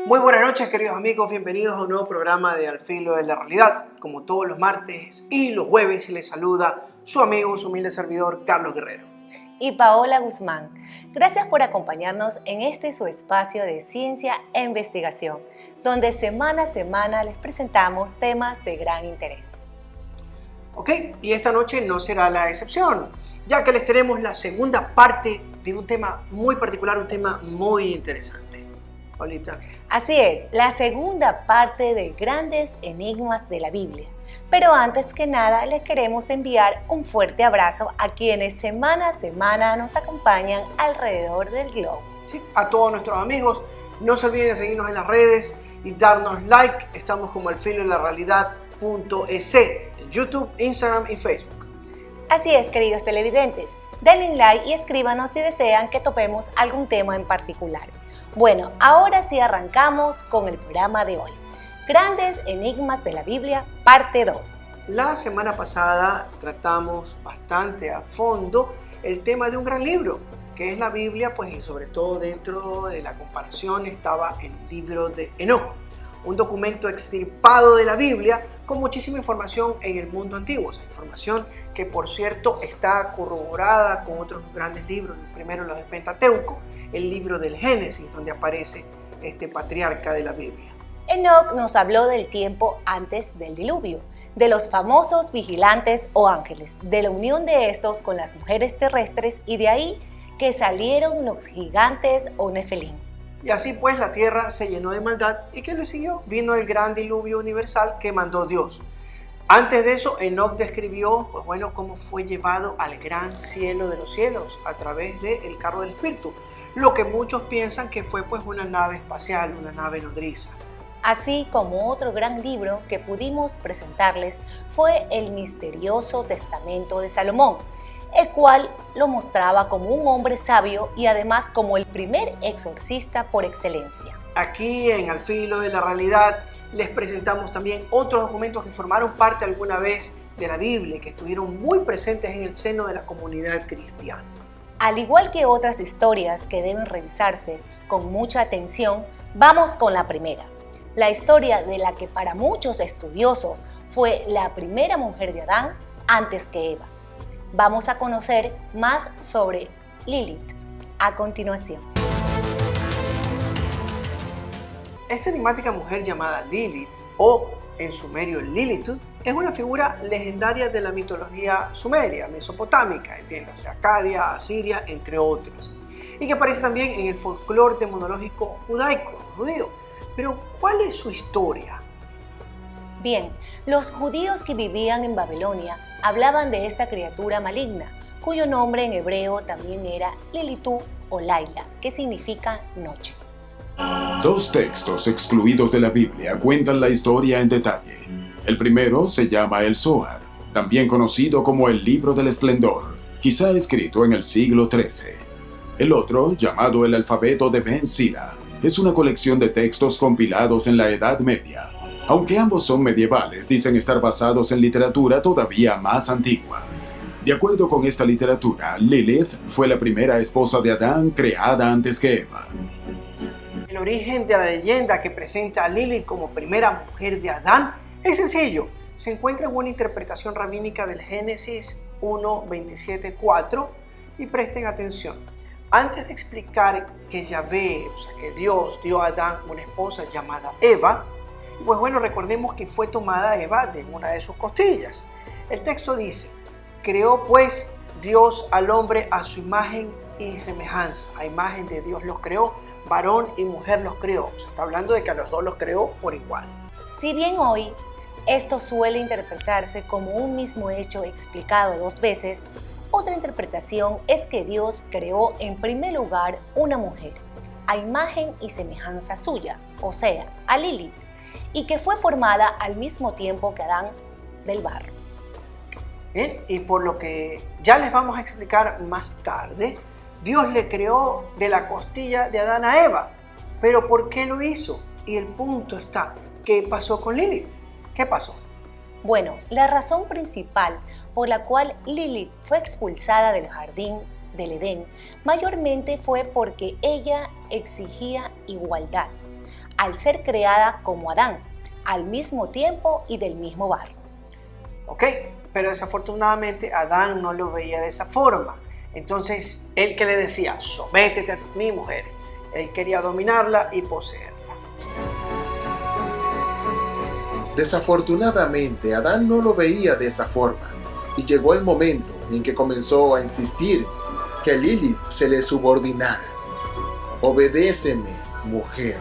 Muy buenas noches, queridos amigos, bienvenidos a un nuevo programa de Al Filo de la Realidad. Como todos los martes y los jueves, les saluda su amigo, su humilde servidor, Carlos Guerrero. Y Paola Guzmán. Gracias por acompañarnos en este su espacio de ciencia e investigación, donde semana a semana les presentamos temas de gran interés. Ok, y esta noche no será la excepción, ya que les tenemos la segunda parte de un tema muy particular, un tema muy interesante. Paulita. Así es, la segunda parte de grandes enigmas de la Biblia. Pero antes que nada, les queremos enviar un fuerte abrazo a quienes semana a semana nos acompañan alrededor del globo. Sí, a todos nuestros amigos, no se olviden de seguirnos en las redes y darnos like. Estamos como alfilodelarrealidad.es en YouTube, Instagram y Facebook. Así es, queridos televidentes, denle like y escríbanos si desean que topemos algún tema en particular. Bueno, ahora sí arrancamos con el programa de hoy. Grandes enigmas de la Biblia, parte 2. La semana pasada tratamos bastante a fondo el tema de un gran libro, que es la Biblia, pues, y sobre todo dentro de la comparación estaba el libro de Enoc, un documento extirpado de la Biblia con muchísima información en el mundo antiguo, esa información que, por cierto, está corroborada con otros grandes libros. El primero, los del Pentateuco, el libro del Génesis, donde aparece este patriarca de la Biblia. Enoc nos habló del tiempo antes del diluvio, de los famosos vigilantes o ángeles, de la unión de estos con las mujeres terrestres y de ahí que salieron los gigantes o nefelín. Y así pues la tierra se llenó de maldad y ¿qué le siguió? Vino el gran diluvio universal que mandó Dios. Antes de eso, Enoc describió, cómo fue llevado al gran cielo de los cielos a través del carro del Espíritu, lo que muchos piensan que fue una nave espacial, una nave nodriza. Así como otro gran libro que pudimos presentarles fue el misterioso Testamento de Salomón, el cual lo mostraba como un hombre sabio y además como el primer exorcista por excelencia. Aquí en Al Filo de la Realidad les presentamos también otros documentos que formaron parte alguna vez de la Biblia y que estuvieron muy presentes en el seno de la comunidad cristiana. Al igual que otras historias que deben revisarse con mucha atención, vamos con la primera. La historia de la que para muchos estudiosos fue la primera mujer de Adán antes que Eva. Vamos a conocer más sobre Lilith a continuación. Esta enigmática mujer llamada Lilith, o en sumerio Lilithut, es una figura legendaria de la mitología sumeria, mesopotámica, entiéndase, Acadia, Asiria, entre otros, y que aparece también en el folclore demonológico judaico, judío. Pero, ¿cuál es su historia? Bien, los judíos que vivían en Babilonia hablaban de esta criatura maligna, cuyo nombre en hebreo también era Lilitú o Laila, que significa noche. Dos textos excluidos de la Biblia cuentan la historia en detalle. El primero se llama el Zohar, también conocido como el Libro del Esplendor, quizá escrito en el siglo XIII. El otro, llamado el Alfabeto de Ben Sira, es una colección de textos compilados en la Edad Media. Aunque ambos son medievales, dicen estar basados en literatura todavía más antigua. De acuerdo con esta literatura, Lilith fue la primera esposa de Adán creada antes que Eva. El origen de la leyenda que presenta a Lilith como primera mujer de Adán es sencillo. Se encuentra en una interpretación rabínica del Génesis 1:27-4 y presten atención. Antes de explicar que Yahvé, que Dios dio a Adán una esposa llamada Eva, recordemos que fue tomada Eva de una de sus costillas. El texto dice: creó pues Dios al hombre a su imagen y semejanza. A imagen de Dios los creó, varón y mujer los creó. Está hablando de que a los dos los creó por igual. Si bien hoy esto suele interpretarse como un mismo hecho explicado dos veces, otra interpretación es que Dios creó en primer lugar una mujer, a imagen y semejanza suya, o sea, a Lilith, y que fue formada al mismo tiempo que Adán del barro. Bien, y por lo que ya les vamos a explicar más tarde, Dios le creó de la costilla de Adán a Eva. ¿Pero por qué lo hizo? Y el punto está, ¿qué pasó con Lilith? ¿Qué pasó? Bueno, la razón principal por la cual Lilith fue expulsada del jardín del Edén mayormente fue porque ella exigía igualdad. al ser creada como Adán, al mismo tiempo y del mismo barro. Ok, pero desafortunadamente Adán no lo veía de esa forma. Entonces, él que le decía, sométete a mi mujer, él quería dominarla y poseerla. Desafortunadamente, Adán no lo veía de esa forma, y llegó el momento en que comenzó a insistir que Lilith se le subordinara. Obedéceme, mujer.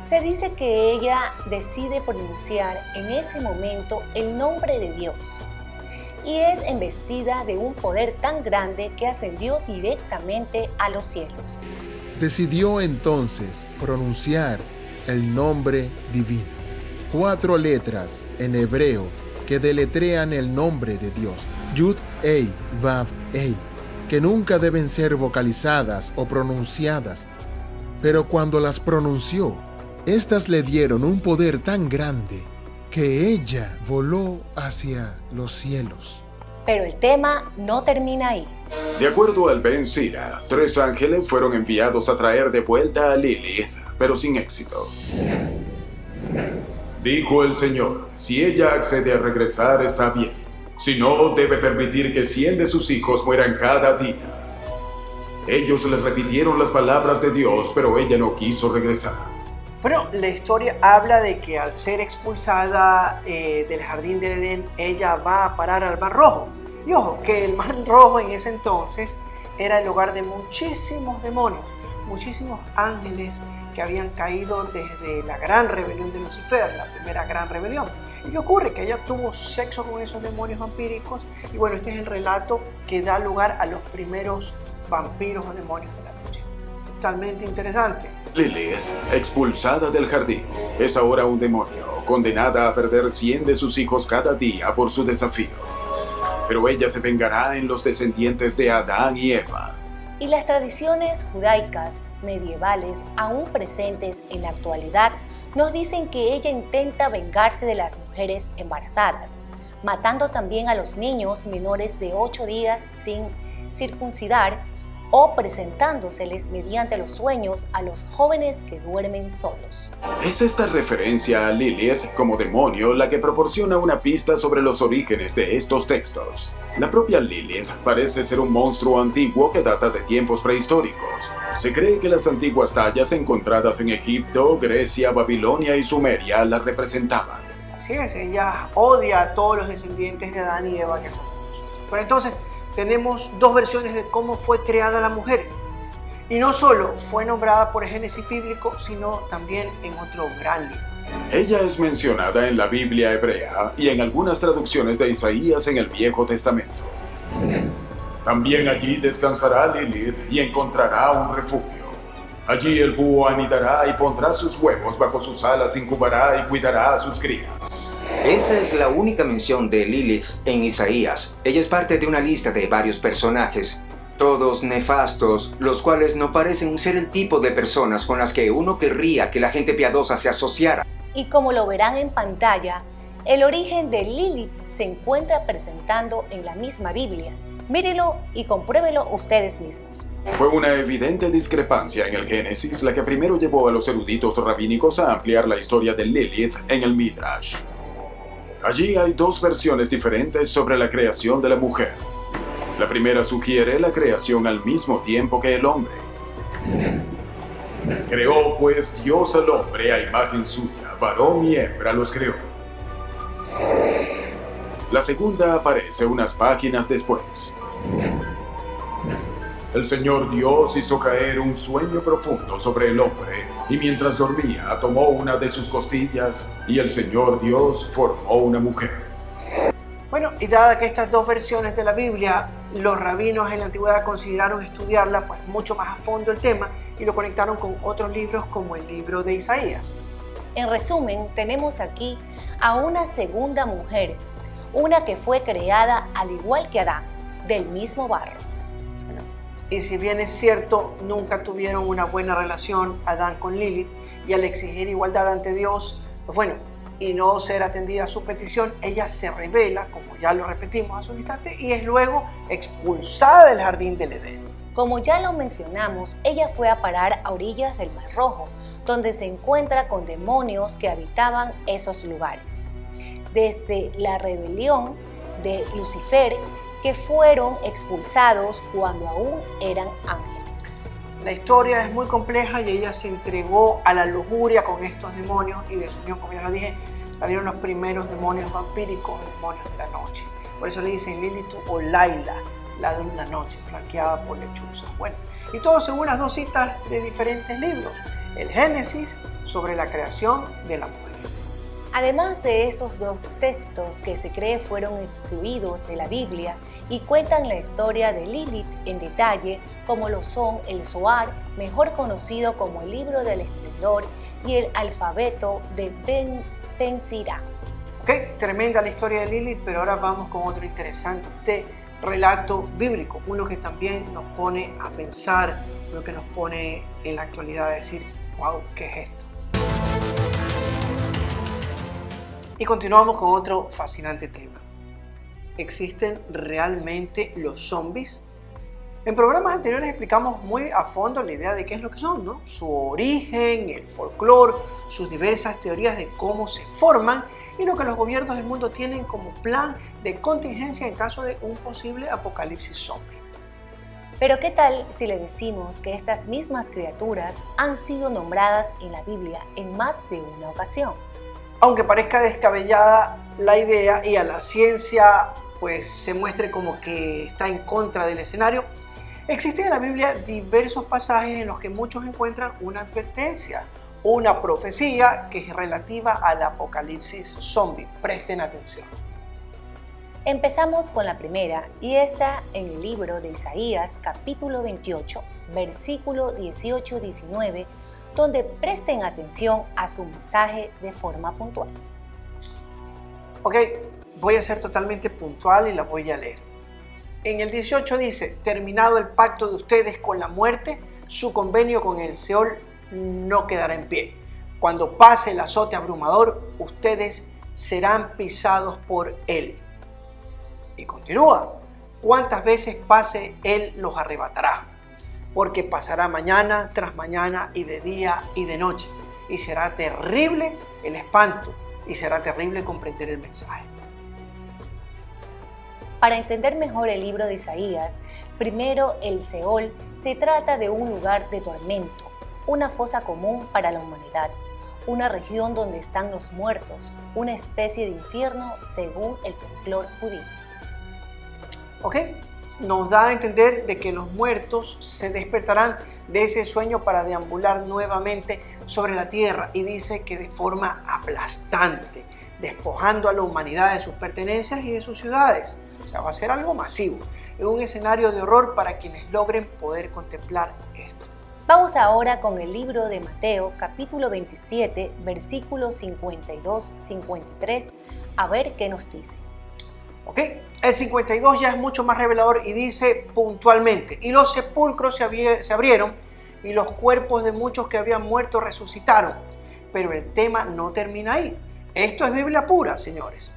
Se dice que ella decide pronunciar en ese momento el nombre de Dios y es embestida de un poder tan grande que ascendió directamente a los cielos. Decidió entonces pronunciar el nombre divino. 4 letras en hebreo que deletrean el nombre de Dios, Yud Ei Vav Ei, que nunca deben ser vocalizadas o pronunciadas, pero cuando las pronunció, estas le dieron un poder tan grande que ella voló hacia los cielos. Pero el tema no termina ahí. De acuerdo al Ben Sira, 3 ángeles fueron enviados a traer de vuelta a Lilith, pero sin éxito. Dijo el Señor, si ella accede a regresar está bien, si no, debe permitir que 100 de sus hijos mueran cada día. Ellos le repitieron las palabras de Dios, pero ella no quiso regresar. Bueno, la historia habla de que al ser expulsada del jardín del Edén, ella va a parar al Mar Rojo. Y ojo, que el Mar Rojo en ese entonces era el hogar de muchísimos demonios, muchísimos ángeles que habían caído desde la gran rebelión de Lucifer, la primera gran rebelión. ¿Y qué ocurre? Que ella tuvo sexo con esos demonios vampíricos y bueno, este es el relato que da lugar a los primeros vampiros o demonios de la noche. Totalmente interesante. Lilith, expulsada del jardín, es ahora un demonio, condenada a perder 100 de sus hijos cada día por su desafío. Pero ella se vengará en los descendientes de Adán y Eva. Y las tradiciones judaicas medievales, aún presentes en la actualidad, nos dicen que ella intenta vengarse de las mujeres embarazadas, matando también a los niños menores de 8 días sin circuncidar o presentándoseles mediante los sueños a los jóvenes que duermen solos. Es esta referencia a Lilith como demonio la que proporciona una pista sobre los orígenes de estos textos. La propia Lilith parece ser un monstruo antiguo que data de tiempos prehistóricos. Se cree que las antiguas tallas encontradas en Egipto, Grecia, Babilonia y Sumeria la representaban. Así es, ella odia a todos los descendientes de Adán y Eva que somos nosotros. Pero entonces, tenemos 2 versiones de cómo fue creada la mujer. Y no solo fue nombrada por el Génesis bíblico, sino también en otro gran libro. Ella es mencionada en la Biblia hebrea y en algunas traducciones de Isaías en el Viejo Testamento. También allí descansará Lilith y encontrará un refugio. Allí el búho anidará y pondrá sus huevos bajo sus alas, incubará y cuidará a sus crías. Esa es la única mención de Lilith en Isaías. Ella es parte de una lista de varios personajes, todos nefastos, los cuales no parecen ser el tipo de personas con las que uno querría que la gente piadosa se asociara. Y como lo verán en pantalla, el origen de Lilith se encuentra presentando en la misma Biblia. Mírelo y compruébelo ustedes mismos. Fue una evidente discrepancia en el Génesis la que primero llevó a los eruditos rabínicos a ampliar la historia de Lilith en el Midrash. Allí hay 2 versiones diferentes sobre la creación de la mujer. La primera sugiere la creación al mismo tiempo que el hombre. Creó pues Dios al hombre a imagen suya, varón y hembra los creó. La segunda aparece unas páginas después. El Señor Dios hizo caer un sueño profundo sobre el hombre, y mientras dormía tomó una de sus costillas, y el Señor Dios formó una mujer. Bueno, y dada que estas 2 versiones de la Biblia, los rabinos en la antigüedad consideraron estudiarla pues mucho más a fondo el tema y lo conectaron con otros libros como el libro de Isaías. En resumen, tenemos aquí a una segunda mujer, una que fue creada al igual que Adán, del mismo barro. Y si bien es cierto, nunca tuvieron una buena relación Adán con Lilith, y al exigir igualdad ante Dios, pues bueno, y no ser atendida a su petición, ella se rebela, como ya lo repetimos hace un instante, y es luego expulsada del jardín del Edén. Como ya lo mencionamos, ella fue a parar a orillas del Mar Rojo, donde se encuentra con demonios que habitaban esos lugares. Desde la rebelión de Lucifer, que fueron expulsados cuando aún eran ángeles. La historia es muy compleja y ella se entregó a la lujuria con estos demonios y de su unión, como ya lo dije, salieron los primeros demonios vampíricos, demonios de la noche. Por eso le dicen Lilith o Laila, la de la noche, flanqueada por lechuzas. Bueno, y todo según las dos citas de diferentes libros. El Génesis sobre la creación de la mujer. Además de estos dos textos que se cree fueron excluidos de la Biblia y cuentan la historia de Lilith en detalle, como lo son el Zohar, mejor conocido como el Libro del Esplendor, y el Alfabeto de Ben Sira. Ok, tremenda la historia de Lilith, pero ahora vamos con otro interesante relato bíblico, uno que también nos pone a pensar, uno que nos pone en la actualidad a decir, wow, ¿qué es esto? Y continuamos con otro fascinante tema. ¿Existen realmente los zombies? En programas anteriores explicamos muy a fondo la idea de qué es lo que son, ¿no? Su origen, el folclore, sus diversas teorías de cómo se forman y lo que los gobiernos del mundo tienen como plan de contingencia en caso de un posible apocalipsis zombie. Pero ¿qué tal si le decimos que estas mismas criaturas han sido nombradas en la Biblia en más de una ocasión? Aunque parezca descabellada la idea y a la ciencia pues se muestre como que está en contra del escenario, existen en la Biblia diversos pasajes en los que muchos encuentran una advertencia, una profecía que es relativa al apocalipsis zombie. Presten atención. Empezamos con la primera y está en el libro de Isaías capítulo 28, versículo 18-19, donde presten atención a su mensaje de forma puntual. Ok, voy a ser totalmente puntual y la voy a leer. En el 18 dice, terminado el pacto de ustedes con la muerte, su convenio con el Seol no quedará en pie. Cuando pase el azote abrumador, ustedes serán pisados por él. Y continúa, cuántas veces pase él los arrebatará, porque pasará mañana tras mañana y de día y de noche, y será terrible el espanto, y será terrible comprender el mensaje. Para entender mejor el libro de Isaías, primero el Seol se trata de un lugar de tormento, una fosa común para la humanidad, una región donde están los muertos, una especie de infierno según el folclore judío. ¿Ok? Nos da a entender de que los muertos se despertarán de ese sueño para deambular nuevamente sobre la tierra y dice que de forma aplastante, despojando a la humanidad de sus pertenencias y de sus ciudades. O sea, va a ser algo masivo, es un escenario de horror para quienes logren poder contemplar esto. Vamos ahora con el libro de Mateo, capítulo 27, versículos 52-53, a ver qué nos dice. Ok, el 52 ya es mucho más revelador y dice puntualmente, y los sepulcros se abrieron y los cuerpos de muchos que habían muerto resucitaron. Pero el tema no termina ahí. Esto es Biblia pura, señores.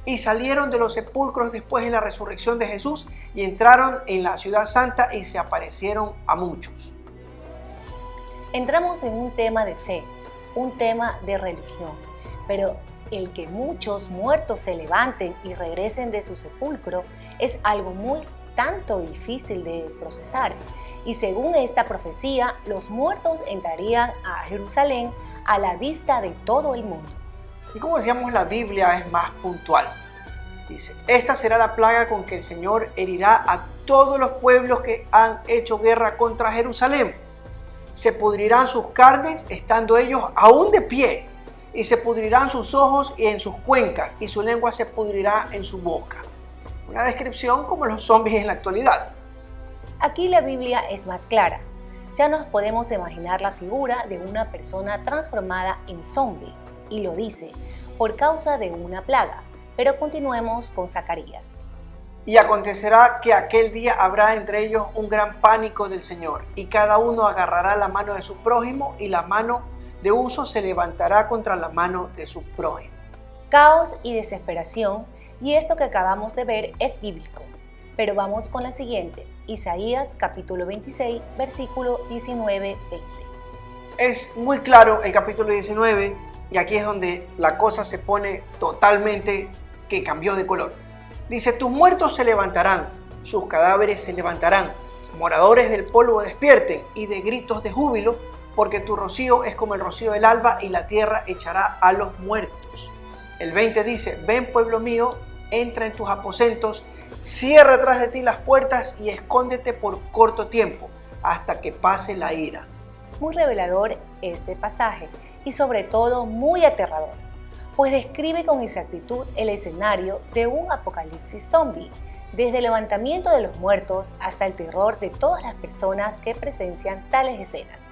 Y salieron de los sepulcros después de la resurrección de Jesús y entraron en la ciudad santa y se aparecieron a muchos. Entramos en un tema de fe, un tema de religión, pero el que muchos muertos se levanten y regresen de su sepulcro es algo muy tanto difícil de procesar. Y según esta profecía, los muertos entrarían a Jerusalén a la vista de todo el mundo. Y como decíamos, la Biblia es más puntual. Dice, esta será la plaga con que el Señor herirá a todos los pueblos que han hecho guerra contra Jerusalén. Se pudrirán sus carnes estando ellos aún de pie, y se pudrirán sus ojos y en sus cuencas, y su lengua se pudrirá en su boca. Una descripción como los zombies en la actualidad. Aquí la Biblia es más clara. Ya nos podemos imaginar la figura de una persona transformada en zombie, y lo dice, por causa de una plaga. Pero continuemos con Zacarías. Y acontecerá que aquel día habrá entre ellos un gran pánico del Señor, y cada uno agarrará la mano de su prójimo, y la mano de uso se levantará contra la mano de su prójimo. Caos y desesperación, y esto que acabamos de ver es bíblico. Pero vamos con la siguiente, Isaías capítulo 26, versículo 19-20. Es muy claro el capítulo 19 y aquí es donde la cosa se pone totalmente que cambió de color. Dice, tus muertos se levantarán, sus cadáveres se levantarán, moradores del polvo despierten y de gritos de júbilo, porque tu rocío es como el rocío del alba y la tierra echará a los muertos. El 20 dice, ven pueblo mío, entra en tus aposentos, cierra tras de ti las puertas y escóndete por corto tiempo, hasta que pase la ira. Muy revelador este pasaje y sobre todo muy aterrador, pues describe con exactitud el escenario de un apocalipsis zombie, desde el levantamiento de los muertos hasta el terror de todas las personas que presencian tales escenas.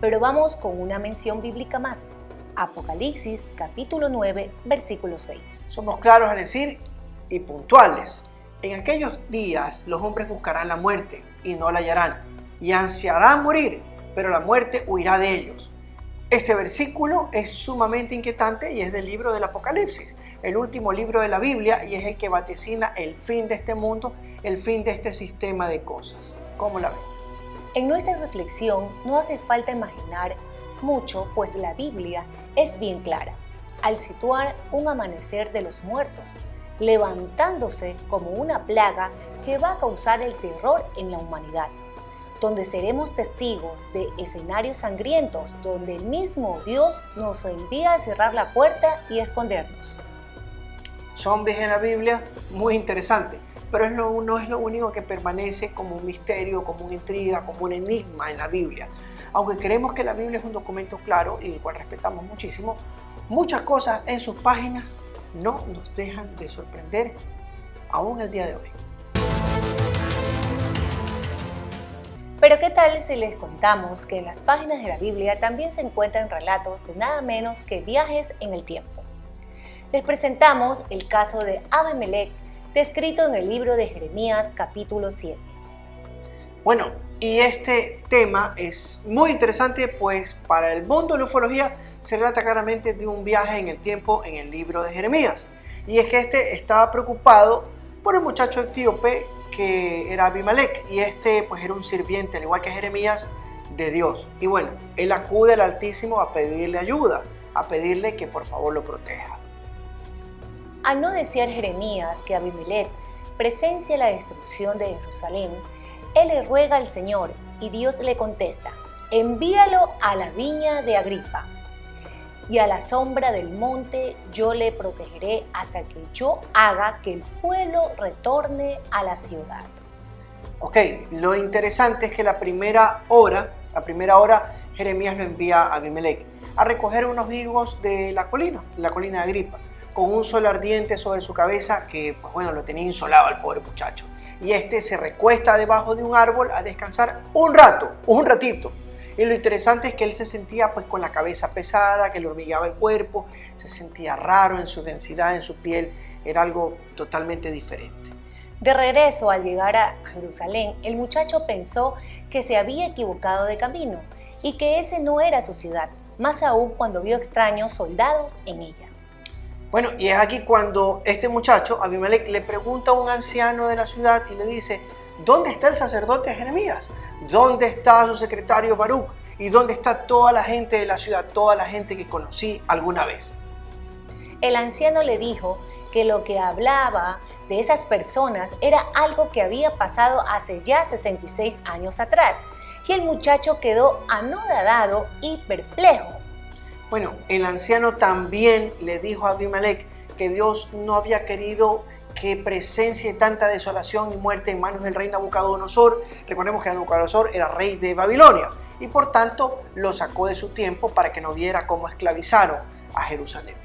Pero vamos con una mención bíblica más. Apocalipsis capítulo 9, versículo 6. Somos claros al decir y puntuales. En aquellos días los hombres buscarán la muerte y no la hallarán, y ansiarán morir, pero la muerte huirá de ellos. Este versículo es sumamente inquietante y es del libro del Apocalipsis, el último libro de la Biblia, y es el que vaticina el fin de este mundo, el fin de este sistema de cosas. ¿Cómo la ven? En nuestra reflexión no hace falta imaginar mucho, pues la Biblia es bien clara al situar un amanecer de los muertos, levantándose como una plaga que va a causar el terror en la humanidad, donde seremos testigos de escenarios sangrientos, donde el mismo Dios nos envía a cerrar la puerta y escondernos. Zombies en la Biblia, muy interesante, pero no es lo único que permanece como un misterio, como una intriga, como un enigma en la Biblia. Aunque creemos que la Biblia es un documento claro y el cual respetamos muchísimo, muchas cosas en sus páginas no nos dejan de sorprender aún el día de hoy. Pero ¿qué tal si les contamos que en las páginas de la Biblia también se encuentran relatos de nada menos que viajes en el tiempo? Les presentamos el caso de Abimelech, descrito en el libro de Jeremías capítulo 7. Bueno, y este tema es muy interesante, pues para el mundo de la ufología se trata claramente de un viaje en el tiempo en el libro de Jeremías. Y es que este estaba preocupado por el muchacho etíope que era Abimelech, y este pues era un sirviente, al igual que Jeremías, de Dios. Y bueno, él acude al Altísimo a pedirle ayuda, a pedirle que por favor lo proteja. Al no desear Jeremías que Abimelech presencia la destrucción de Jerusalén, él le ruega al Señor y Dios le contesta, envíalo a la viña de Agripa y a la sombra del monte yo le protegeré hasta que yo haga que el pueblo retorne a la ciudad. Ok, lo interesante es que la primera hora, Jeremías lo envía a Abimelech a recoger unos higos de la colina de Agripa, con un sol ardiente sobre su cabeza que, pues bueno, lo tenía insolado al pobre muchacho. Y este se recuesta debajo de un árbol a descansar un ratito. Y lo interesante es que él se sentía pues con la cabeza pesada, que le hormigueaba el cuerpo, se sentía raro en su densidad, en su piel, era algo totalmente diferente. De regreso, al llegar a Jerusalén, el muchacho pensó que se había equivocado de camino y que ese no era su ciudad, más aún cuando vio extraños soldados en ella. Bueno, y es aquí cuando este muchacho, Abimelech, le pregunta a un anciano de la ciudad y le dice, ¿dónde está el sacerdote Jeremías? ¿Dónde está su secretario Baruch? ¿Y dónde está toda la gente de la ciudad, toda la gente que conocí alguna vez? El anciano le dijo que lo que hablaba de esas personas era algo que había pasado hace ya 66 años atrás, y el muchacho quedó anodadado y perplejo. Bueno, el anciano también le dijo a Abimelech que Dios no había querido que presencie tanta desolación y muerte en manos del rey Nabucodonosor. Recordemos que Nabucodonosor era rey de Babilonia y por tanto lo sacó de su tiempo para que no viera cómo esclavizaron a Jerusalén.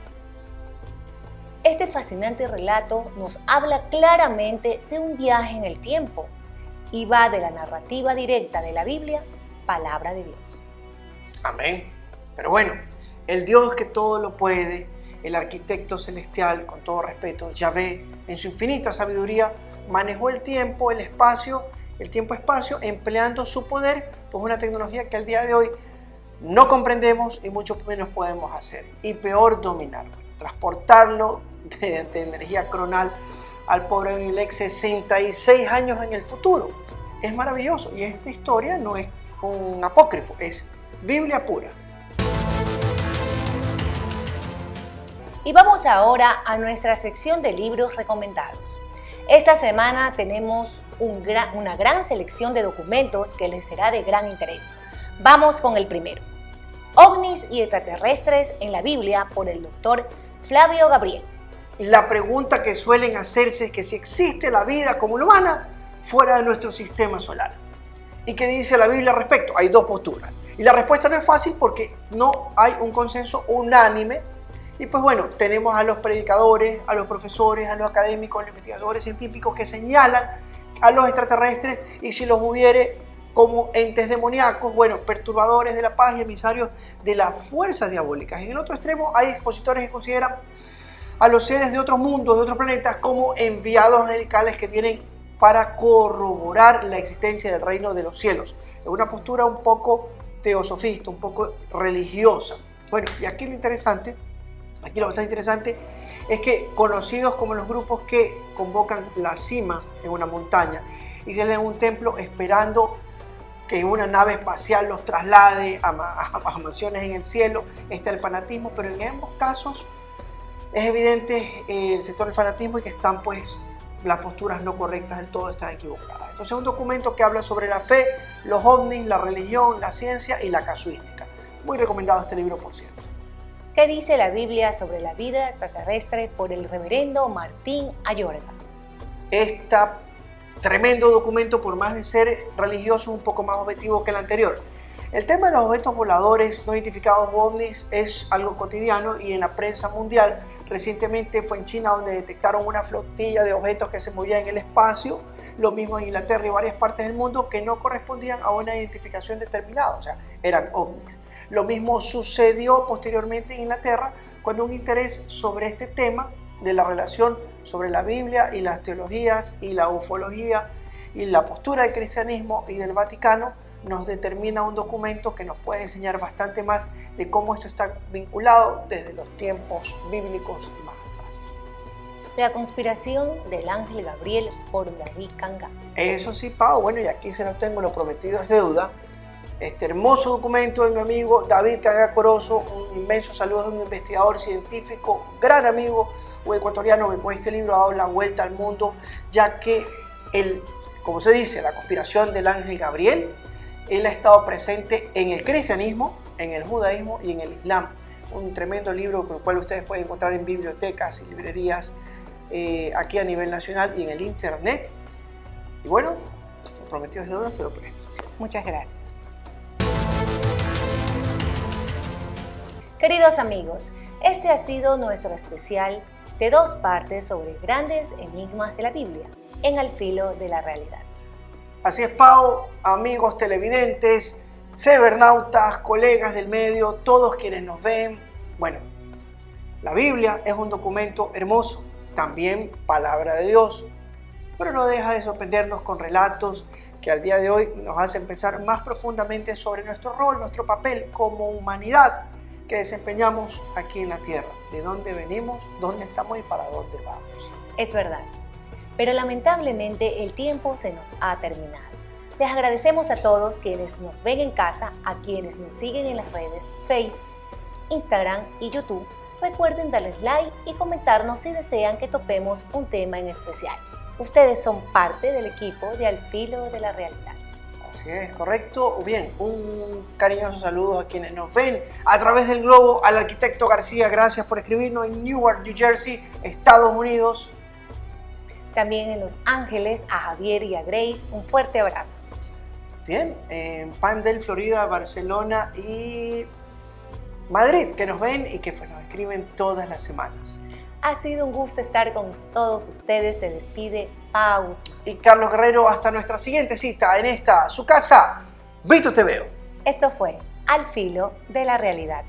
Este fascinante relato nos habla claramente de un viaje en el tiempo y va de la narrativa directa de la Biblia, palabra de Dios. Amén. Pero bueno, el Dios que todo lo puede, el arquitecto celestial, con todo respeto, Yahvé, en su infinita sabiduría, manejó el tiempo, el tiempo-espacio, empleando su poder, pues una tecnología que al día de hoy no comprendemos y mucho menos podemos hacer. Y peor, dominarlo, transportarlo de energía cronal al pobre Abimelech 66 años en el futuro. Es maravilloso y esta historia no es un apócrifo, es Biblia pura. Y vamos ahora a nuestra sección de libros recomendados. Esta semana tenemos una gran selección de documentos que les será de gran interés. Vamos con el primero. OVNIs y extraterrestres en la Biblia por el doctor Flavio Gabriel. La pregunta que suelen hacerse es que si existe la vida como la humana fuera de nuestro sistema solar. ¿Y qué dice la Biblia al respecto? Hay dos posturas. Y la respuesta no es fácil porque no hay un consenso unánime. Y pues bueno, tenemos a los predicadores, a los profesores, a los académicos, a los investigadores científicos que señalan a los extraterrestres y si los hubiere como entes demoníacos, bueno, perturbadores de la paz y emisarios de las fuerzas diabólicas. En el otro extremo hay expositores que consideran a los seres de otros mundos, de otros planetas, como enviados angelicales que vienen para corroborar la existencia del reino de los cielos. Es una postura un poco teosofista, un poco religiosa. Bueno, y aquí lo bastante interesante es que conocidos como los grupos que convocan la cima en una montaña y se leen en un templo esperando que una nave espacial los traslade a mansiones en el cielo, está el fanatismo, pero en ambos casos es evidente el sector del fanatismo y que están pues las posturas no correctas del todo, están equivocadas. Entonces es un documento que habla sobre la fe, los ovnis, la religión, la ciencia y la casuística. Muy recomendado este libro, por cierto. ¿Qué dice la Biblia sobre la vida extraterrestre por el reverendo Martín Ayorga? Este tremendo documento, por más de ser religioso, es un poco más objetivo que el anterior. El tema de los objetos voladores no identificados ovnis es algo cotidiano y en la prensa mundial recientemente fue en China donde detectaron una flotilla de objetos que se movían en el espacio, lo mismo en Inglaterra y varias partes del mundo que no correspondían a una identificación determinada, o sea, eran ovnis. Lo mismo sucedió posteriormente en Inglaterra cuando un interés sobre este tema de la relación sobre la Biblia y las teologías y la ufología y la postura del cristianismo y del Vaticano nos determina un documento que nos puede enseñar bastante más de cómo esto está vinculado desde los tiempos bíblicos y más atrás. La conspiración del ángel Gabriel por David Canga. Eso sí, Pau, bueno, y aquí se lo tengo, lo prometido es deuda. Este hermoso documento de mi amigo David Canga Corozo, un inmenso saludo, es un investigador científico, gran amigo ecuatoriano que con este libro ha dado la vuelta al mundo, ya que como se dice, la conspiración del ángel Gabriel, él ha estado presente en el cristianismo, en el judaísmo y en el islam. Un tremendo libro con el cual ustedes pueden encontrar en bibliotecas y librerías aquí a nivel nacional y en el internet. Y bueno, prometido es deuda, se lo presto. Muchas gracias. Queridos amigos, este ha sido nuestro especial de 2 partes sobre grandes enigmas de la Biblia, en Al Filo de la Realidad. Así es, Pau, amigos televidentes, cibernautas, colegas del medio, todos quienes nos ven. Bueno, la Biblia es un documento hermoso, también palabra de Dios, pero no deja de sorprendernos con relatos que al día de hoy nos hacen pensar más profundamente sobre nuestro rol, nuestro papel como humanidad que desempeñamos aquí en la Tierra, de dónde venimos, dónde estamos y para dónde vamos. Es verdad, pero lamentablemente el tiempo se nos ha terminado. Les agradecemos a todos quienes nos ven en casa, a quienes nos siguen en las redes Face, Instagram y YouTube. Recuerden darles like y comentarnos si desean que topemos un tema en especial. Ustedes son parte del equipo de Al Filo de la Realidad. Así es, correcto. Bien, un cariñoso saludo a quienes nos ven a través del globo, al arquitecto García, gracias por escribirnos en Newark, New Jersey, Estados Unidos. También en Los Ángeles, a Javier y a Grace, un fuerte abrazo. Bien, en Palmdale, Florida, Barcelona y Madrid, que nos ven y que nos escriben todas las semanas. Ha sido un gusto estar con todos ustedes. Se despide Pau Guzmán. Y Carlos Guerrero, hasta nuestra siguiente cita en esta, su casa, Vito Te Veo. Esto fue Al Filo de la Realidad.